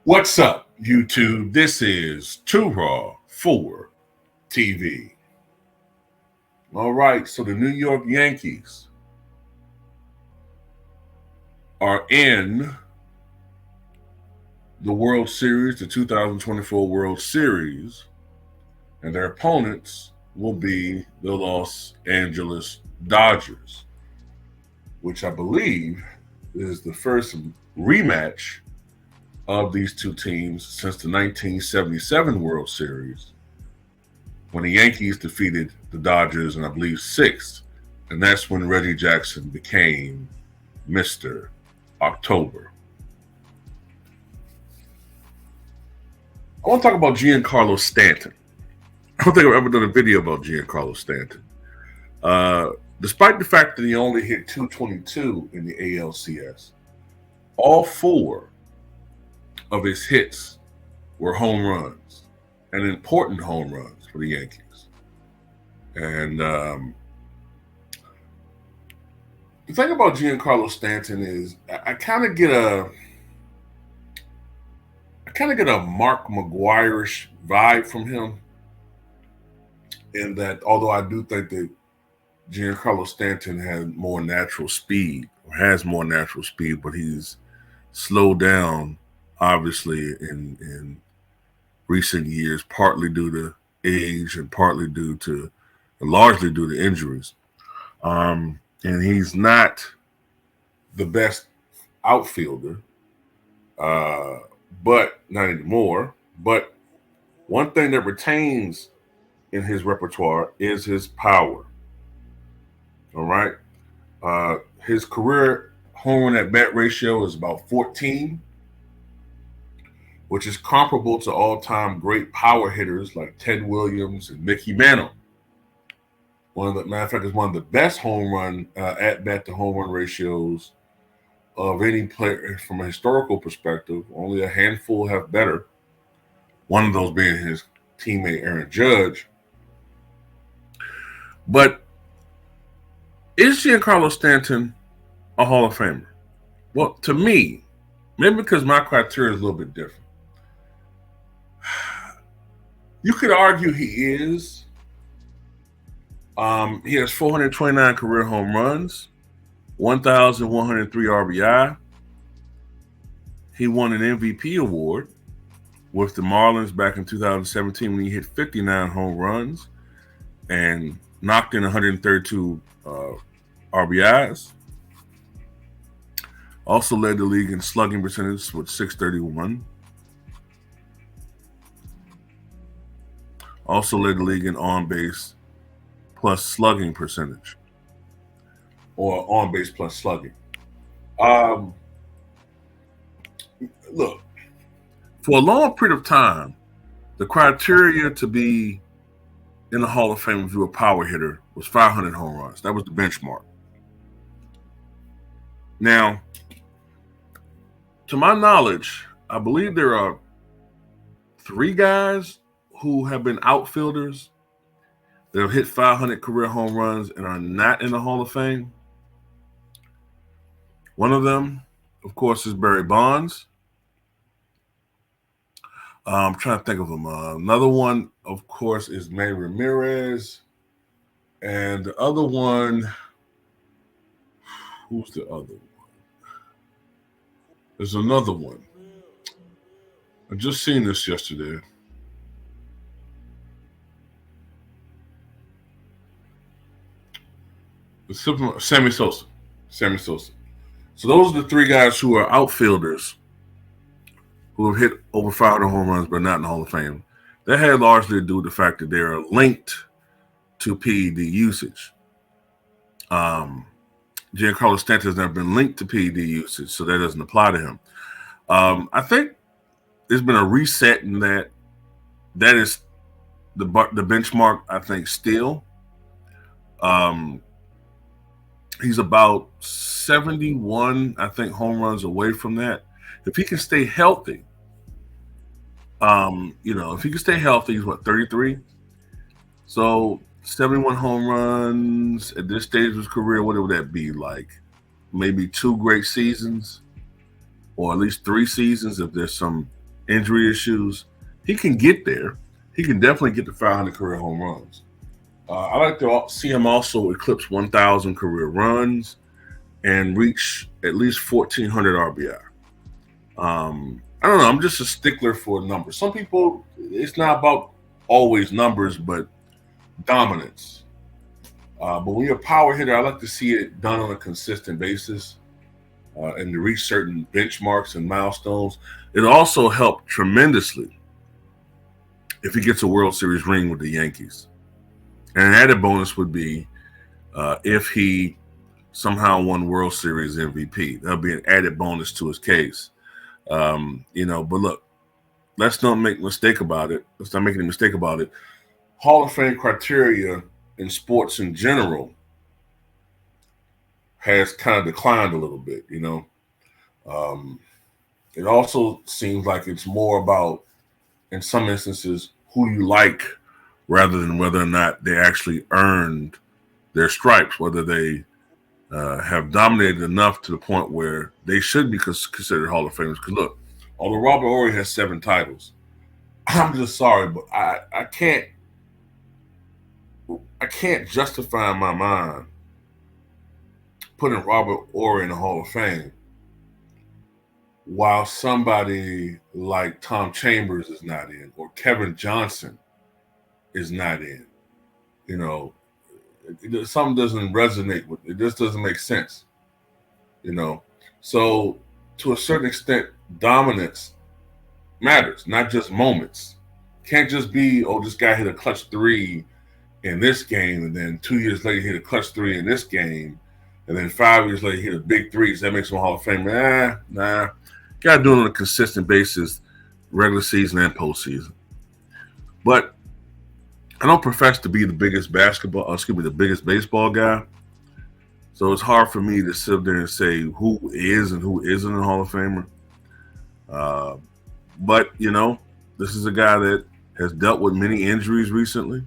What's up, YouTube? This is Too Raw for TV. All right, so the New York Yankees are in the World Series, the 2024 World Series, and their opponents will be the Los Angeles Dodgers, which I believe is the first rematch of these two teams since the 1977 World Series, when the Yankees defeated the Dodgers in, I believe, sixth. And that's when Reggie Jackson became Mr. October. I want to talk about Giancarlo Stanton. I don't think I've ever done a video about Giancarlo Stanton. Despite the fact that he only hit 222 in the ALCS, all four of his hits were home runs, and important home runs for the Yankees. And the thing about Giancarlo Stanton is I kind of get a Mark McGwire-ish vibe from him, in that although I do think that Giancarlo Stanton has more natural speed, but he's slowed down, obviously, in recent years, partly due to age and largely due to injuries. And he's not the best outfielder, but not anymore. But one thing that retains in his repertoire is his power. All right. His career home run at bat ratio is about 14, which is comparable to all-time great power hitters like Ted Williams and Mickey Mantle. Matter of fact, it's one of the best home run at-bat to home run ratios of any player from a historical perspective. Only a handful have better. One of those being his teammate Aaron Judge. But is Giancarlo Stanton a Hall of Famer? Well, to me, maybe because my criteria is a little bit different, you could argue he is. He has 429 career home runs, 1,103 RBI. He won an MVP award with the Marlins back in 2017 when he hit 59 home runs and knocked in 132 RBIs. Also led the league in slugging percentage with 631. Also led the league in on-base plus slugging percentage, or on-base plus slugging. Look, for a long period of time, the criteria to be in the Hall of Fame if you were a power hitter was 500 home runs. That was the benchmark. Now, to my knowledge, I believe there are 3 guys who have been outfielders that have hit 500 career home runs and are not in the Hall of Fame. One of them, of course, is Barry Bonds. I'm trying to think of them. Another one, of course, is Manny Ramirez. And the other one, who's the other one? There's another one. I just seen this yesterday. Sammy Sosa. So those are the 3 guys who are outfielders who have hit over 500 home runs but not in the Hall of Fame. That had largely to do with the fact that they are linked to PED usage. Giancarlo Stanton has never been linked to PED usage, so that doesn't apply to him. I think there's been a reset in that. That is the benchmark, I think, still. He's about 71, I think, home runs away from that. If he can stay healthy, if he can stay healthy, he's 33? So 71 home runs at this stage of his career, what would that be? Like maybe 2 great seasons, or at least 3 seasons if there's some injury issues, he can get there. He can definitely get to 500 career home runs. I like to see him also eclipse 1,000 career runs and reach at least 1,400 RBI. I don't know. I'm just a stickler for numbers. Some people, it's not about always numbers, but dominance. But when you're a power hitter, I like to see it done on a consistent basis and to reach certain benchmarks and milestones. It also helped tremendously if he gets a World Series ring with the Yankees. And an added bonus would be if he somehow won World Series MVP. That'll be an added bonus to his case. But look, let's not make a mistake about it. Let's not make any mistake about it. Hall of Fame criteria in sports in general has kind of declined a little bit, It also seems like it's more about, in some instances, who you like rather than whether or not they actually earned their stripes, whether they have dominated enough to the point where they should be considered Hall of Famers. Because look, although Robert Horry has 7 titles, I'm just sorry, but I can't justify in my mind putting Robert Horry in the Hall of Fame while somebody like Tom Chambers is not in, or Kevin Johnson is not in. Something doesn't resonate with it. Just doesn't make sense. So to a certain extent, dominance matters, not just moments. Can't just be, oh, this guy hit a clutch 3 in this game, and then 2 years later he hit a clutch 3 in this game, and then 5 years later he hit a big 3. So that makes him a Hall of Fame. Nah. Got to do it on a consistent basis, regular season and postseason. But I don't profess to be the biggest the biggest baseball guy. So it's hard for me to sit there and say who is and who isn't a Hall of Famer. But, this is a guy that has dealt with many injuries recently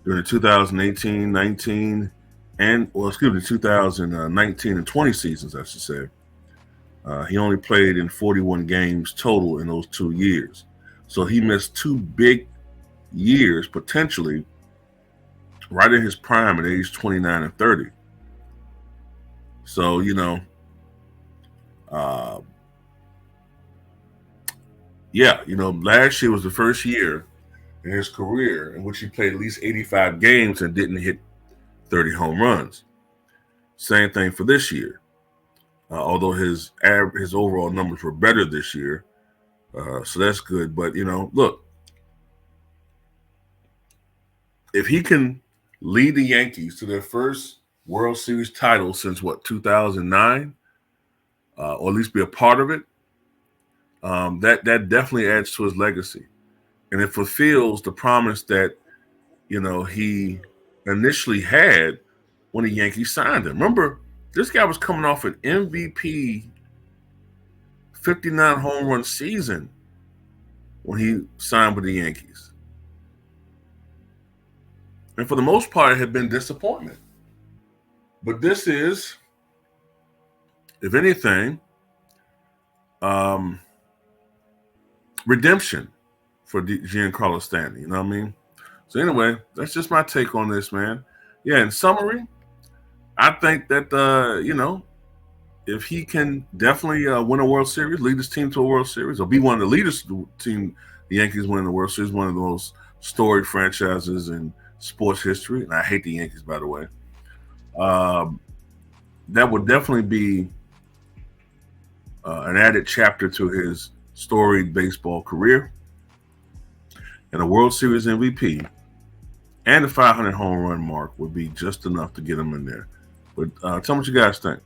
during the 2018-19 and 2019 and 20 seasons, I should say. He only played in 41 games total in those 2 years. So he missed 2 big years, potentially, right in his prime at age 29 and 30. So, last year was the first year in his career in which he played at least 85 games and didn't hit 30 home runs. Same thing for this year. Although his overall numbers were better this year. So that's good. But, look, if he can lead the Yankees to their first World Series title since, 2009, or at least be a part of it, that definitely adds to his legacy. And it fulfills the promise that, he initially had when the Yankees signed him. Remember, this guy was coming off an MVP 59 home run season when he signed with the Yankees. And for the most part, it had been disappointment. But this is, if anything, redemption for Giancarlo Stanton. You know what I mean? So anyway, that's just my take on this, man. Yeah, in summary, I think that, if he can definitely win a World Series, lead his team to a World Series, or be one of the leaders of the team, the Yankees winning the World Series, one of the most storied franchises in sports history. And I hate the Yankees, by the way. That would definitely be an added chapter to his storied baseball career. And a World Series MVP and the 500 home run mark would be just enough to get him in there. But tell me what you guys think.